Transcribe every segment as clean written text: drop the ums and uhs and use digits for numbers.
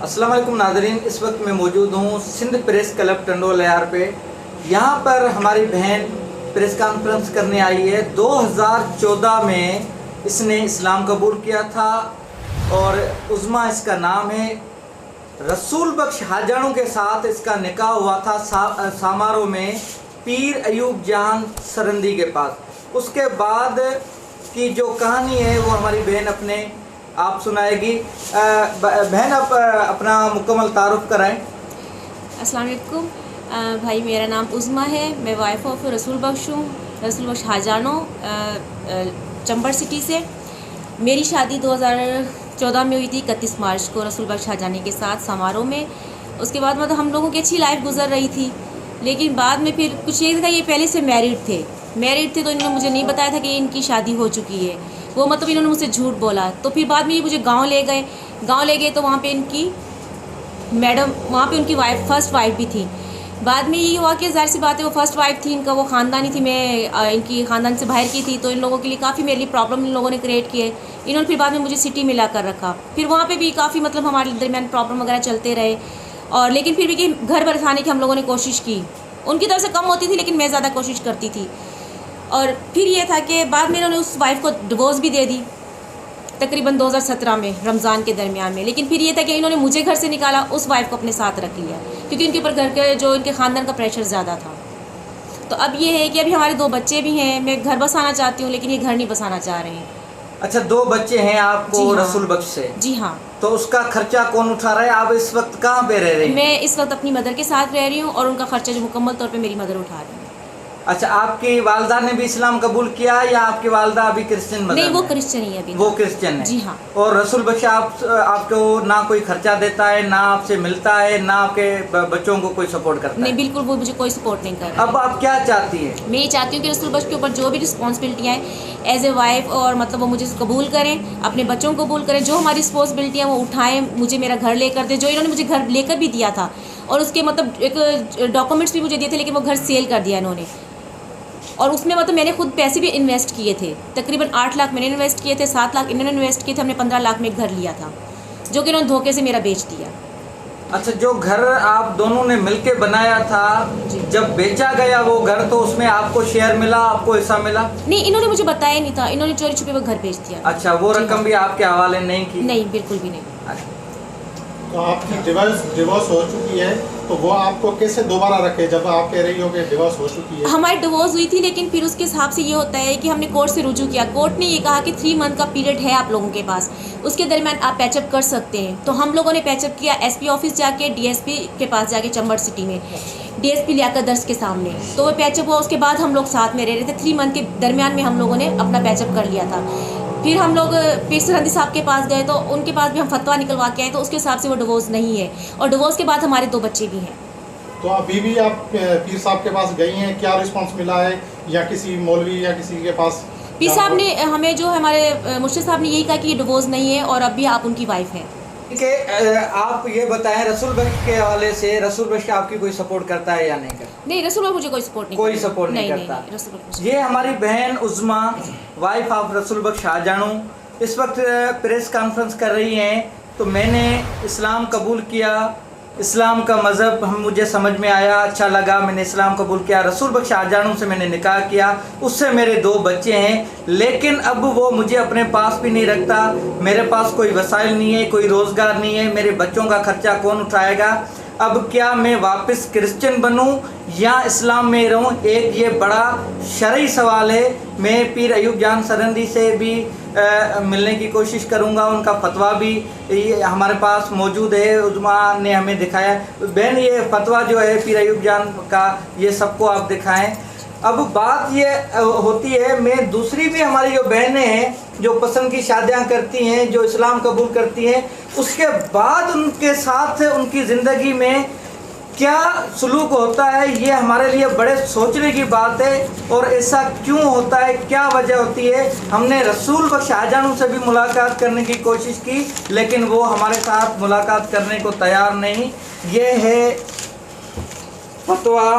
अस्सलाम वालेकुम नाज़रीन, इस वक्त मैं मौजूद हूँ सिंध प्रेस क्लब टंडोल यार पे। यहाँ पर हमारी बहन प्रेस कॉन्फ्रेंस करने आई है। 2014 में इसने इस्लाम कबूल किया था और उज़्मा इसका नाम है। रसूल बख्श हाजानों के साथ इसका निकाह हुआ था सामारो में पीर अयूब जान सरंदी के पास। उसके बाद की जो कहानी है वो हमारी बहन अपने आप सुनाएगी। बहन आप अपना मुकम्मल तारुफ कराएं। अस्सलाम वालेकुम भाई, मेरा नाम उज़्मा है। मैं वाइफ ऑफ रसूल बख्श हूँ, रसूल बख्श हाजानो, चंबर सिटी से। मेरी शादी 2014 में हुई थी, 31 मार्च को, रसूल बख्श हाजानी के साथ समारोह में। उसके बाद मतलब हम लोगों की अच्छी लाइफ गुजर रही थी, लेकिन बाद में फिर कुछ ये था, ये पहले से मैरिड थे तो इन्होंने मुझे नहीं बताया था कि इनकी शादी हो चुकी है। वो मतलब इन्होंने मुझसे झूठ बोला। तो फिर बाद में ये मुझे गांव ले गए तो वहाँ पे इनकी मैडम, वहाँ पे उनकी फर्स्ट वाइफ भी थी। बाद में ये हुआ कि ज़ाहिर सी बात है वो फर्स्ट वाइफ थी, इनका वो ख़ानदानी थी, मैं इनकी ख़ानदान से बाहर की थी, तो इन लोगों के लिए काफ़ी मेरे लिए प्रॉब्लम इन लोगों ने क्रिएट किए। इन्होंने फिर बाद में मुझे सिटी में ला कर रखा। फिर वहाँ पे भी काफ़ी मतलब हमारे दरमियान प्रॉब्लम वगैरह चलते रहे, और लेकिन फिर भी कि घर बसाने की हम लोगों ने कोशिश की। उनकी तरफ से कम होती थी, लेकिन मैं ज़्यादा कोशिश करती थी। और फिर ये था कि बाद में इन्होंने उस वाइफ को डिवोर्स भी दे दी, तकरीबन 2017 में रमज़ान के दरमियान में। लेकिन फिर ये था कि इन्होंने मुझे घर से निकाला, उस वाइफ को अपने साथ रख लिया, क्योंकि इनके ऊपर घर के जो इनके ख़ानदान का प्रेशर ज़्यादा था। तो अब ये है कि अभी हमारे 2 बच्चे भी हैं। मैं घर बसाना चाहती हूँ, लेकिन ये घर नहीं बसाना चाह रहे हैं। अच्छा, 2 बच्चे हैं आपको? हाँ, रसूल बख्श से? जी हाँ। तो उसका खर्चा कौन उठा रहा है? आप इस वक्त कहाँ पे रह रहे हैं? मैं इस वक्त अपनी मदर के साथ रह रही हूँ, और उनका खर्चा जो मुकम्मल तौर पे मेरी मदर उठा रही है। अच्छा, आपकी वालदा ने भी इस्लाम कबूल किया या आपकी वालदा अभी क्रिश्चियन मज़हब? नहीं, वो क्रिश्चियन ही है अभी। वो क्रिश्चियन है? जी हाँ। और रसूल बख्श आपको ना कोई खर्चा देता है, ना आपसे मिलता है, ना आपके बच्चों को कोई सपोर्ट करता है? नहीं, बिल्कुल वो मुझे कोई सपोर्ट नहीं कर रहा। अब आप क्या चाहती है? मैं ये चाहती हूँ कि रसूल बख्श के ऊपर जो भी रिस्पॉन्सिबिलिटियाँ हैं एज ए वाइफ, और मतलब वो मुझे कबूल करें, अपने बच्चों को कबूल करें, जो हमारी रिस्पॉन्सिबिलिटियाँ वो उठाएं, मुझे मेरा घर लेकर दें, जो इन्होंने मुझे घर लेकर भी दिया था, और उसके मतलब एक डॉक्यूमेंट्स भी मुझे दिए थे, लेकिन वो घर सेल कर दिया इन्होंने। और उसमें मतलब मैंने खुद पैसे भी इन्वेस्ट किए थे, तकरीबन 8 लाख मैंने इन्वेस्ट किए थे, 7 लाख इन्होंने इन्वेस्ट किए थे, हमने 15 लाख में एक घर लिया था, जो कि इन्होंने धोखे से मेरा बेच दिया। अच्छा, जो घर आप दोनों ने मिलके बनाया था, जब बेचा गया वो घर, तो उसमें आपको शेयर मिला, आपको हिस्सा मिला? नहीं, इन्होंने मुझे बताया नहीं था, इन्होंने चोरी छुपे वो घर बेच दिया। अच्छा, वो रकम भी आपके हवाले नहीं की? नहीं, बिल्कुल भी नहीं। तो आपकी डिवोर्स हो चुकी है, तो वो आपको कैसे दोबारा रखे जब आप कह रही हो कि डिवोर्स हो चुकी है? हमारी डिवोर्स हुई थी, लेकिन फिर उसके हिसाब से ये होता है कि हमने कोर्ट से रुजू किया। कोर्ट ने ये कहा कि 3 मंथ का पीरियड है आप लोगों के पास, उसके दरमियान आप पैचअप कर सकते हैं। तो हम लोगों ने पैचअप किया एसपी ऑफिस जाके, डीएसपी के पास जाके, चंबर सिटी में डीएसपी लियाकत दर्ज के सामने। तो वो पैचअप हुआ, उसके बाद हम लोग साथ में रह रहे थे। 3 मंथ के दरमियान में हम लोगों ने अपना पैचअप कर लिया था। फिर हम लोग पीर सरहंदी साहब के पास गए, तो उनके पास भी हम फतवा निकलवा के आए, तो उसके हिसाब से वो डिवोर्स नहीं है। और डिवोर्स के बाद हमारे 2 बच्चे भी हैं। तो अभी भी आप पीर साहब के पास गई हैं, क्या रिस्पांस मिला है, या किसी मौलवी या किसी के पास? पीर साहब ने हमें, जो हमारे मुर्शिद साहब ने यही कहा कि ये डिवोर्स नहीं है, और अब भी आप उनकी वाइफ हैं। कि आप ये बताएं, रसूल बख्श के हवाले से, रसूल बख्श आपकी कोई सपोर्ट करता है या नहीं करता? नहीं, रसूल बख्श मुझे कोई सपोर्ट नहीं, कोई सपोर्ट नहीं करता। नहीं, रसूल बख्श। ये हमारी बहन उज़्मा, वाइफ ऑफ रसूल बख्श हाजानू, इस वक्त प्रेस कॉन्फ्रेंस कर रही हैं। तो मैंने इस्लाम कबूल किया, इस्लाम का मज़हब मुझे समझ में आया, अच्छा लगा, मैंने इस्लाम कबूल किया, रसूल बख्श हाजानू से मैंने निकाह किया, उससे मेरे 2 बच्चे हैं। लेकिन अब वो मुझे अपने पास भी नहीं रखता, मेरे पास कोई वसाइल नहीं है, कोई रोज़गार नहीं है, मेरे बच्चों का खर्चा कौन उठाएगा? अब क्या मैं वापस क्रिश्चियन बनूं या इस्लाम में रहूं? एक ये बड़ा शरई सवाल है। मैं पीर अयूब जान सरंदी से भी मिलने की कोशिश करूंगा, उनका फतवा भी हमारे पास मौजूद है, उज़्मा ने हमें दिखाया। बहन, ये फतवा जो है पीर अयूब जान का, ये सबको आप दिखाएं। अब बात ये होती है, मैं दूसरी भी हमारी जो बहनें हैं जो पसंद की शादियां करती हैं, जो इस्लाम कबूल करती हैं, उसके बाद उनके साथ उनकी ज़िंदगी में क्या सलूक होता है, ये हमारे लिए बड़े सोचने की बात है। और ऐसा क्यों होता है, क्या वजह होती है? हमने रसूल बख्श हाजानू से भी मुलाकात करने की कोशिश की, लेकिन वो हमारे साथ मुलाकात करने को तैयार नहीं। ये है फतवा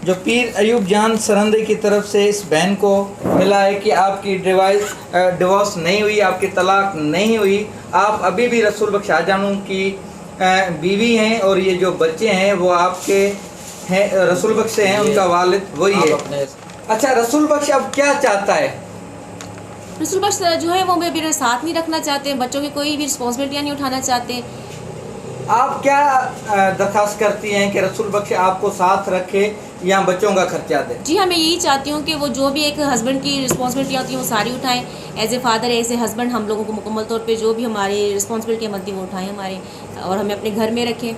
जो पीर अयूब जान सरंदी की तरफ से इस बहन को मिला है कि आपकी डिवोर्स नहीं हुई, आपकी तलाक नहीं हुई, आप अभी भी रसूल बख्श शाहजानू की बीवी हैं और ये जो बच्चे हैं वो आपके हैं, रसूल बख्श से हैं, उनका वालिद वही है। अच्छा, रसूल बख्श अब क्या चाहता है? रसूल बख्श जो है वो मेरा साथ नहीं रखना चाहते, बच्चों की कोई भी रिस्पॉन्सिबिलिटियाँ नहीं उठाना चाहते। आप क्या दरख्वास्त करती हैं कि रसूल बख्श आपको साथ रखे या बच्चों का खर्चा दे? जी हाँ, मैं यही चाहती हूँ कि वो जो भी एक हस्बैंड की रिस्पॉन्सिबिलिटी होती है वो सारी उठाएं। As a father, as a husband हम लोगों को मुकम्मल तौर पे जो भी हमारी रिस्पॉन्सिबिलिटी बनती है वो उठाएं हमारे, और हमें अपने घर में रखें,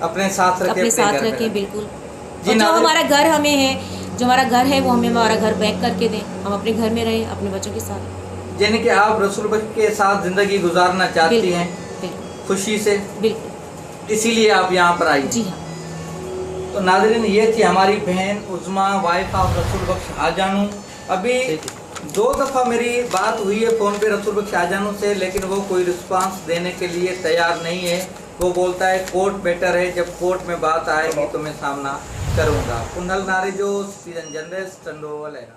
अपने साथ रखें, अपने साथ घर में रखें, बिल्कुल। जी, और जो नाज़रीन, हमारा घर हमें है, जो हमारा घर है वो हमें हमारा घर बैक करके दें, हम अपने घर में रहें अपने बच्चों के साथ। यानी कि आप रसूल बख्श के साथ ज़िंदगी गुजारना चाहती बिल्कुल, हैं बिल्कुल, खुशी से, बिल्कुल। इसीलिए आप यहाँ पर आई। जी हाँ। तो नाज़रीन, ये थी हमारी बहन उज़्मा, वाइफ ऑफ रसूल बख्श शाहजानू। अभी 2 दफ़ा मेरी बात हुई है फ़ोन पे रसूल बख्श शाहजानू से, लेकिन वो कोई रिस्पांस देने के लिए तैयार नहीं है। वो बोलता है कोर्ट बेटर है, जब कोर्ट में बात आएगी तो मैं सामना करूँगा। कुंडल नारे जो सीजन जनरेस चंडोवल है।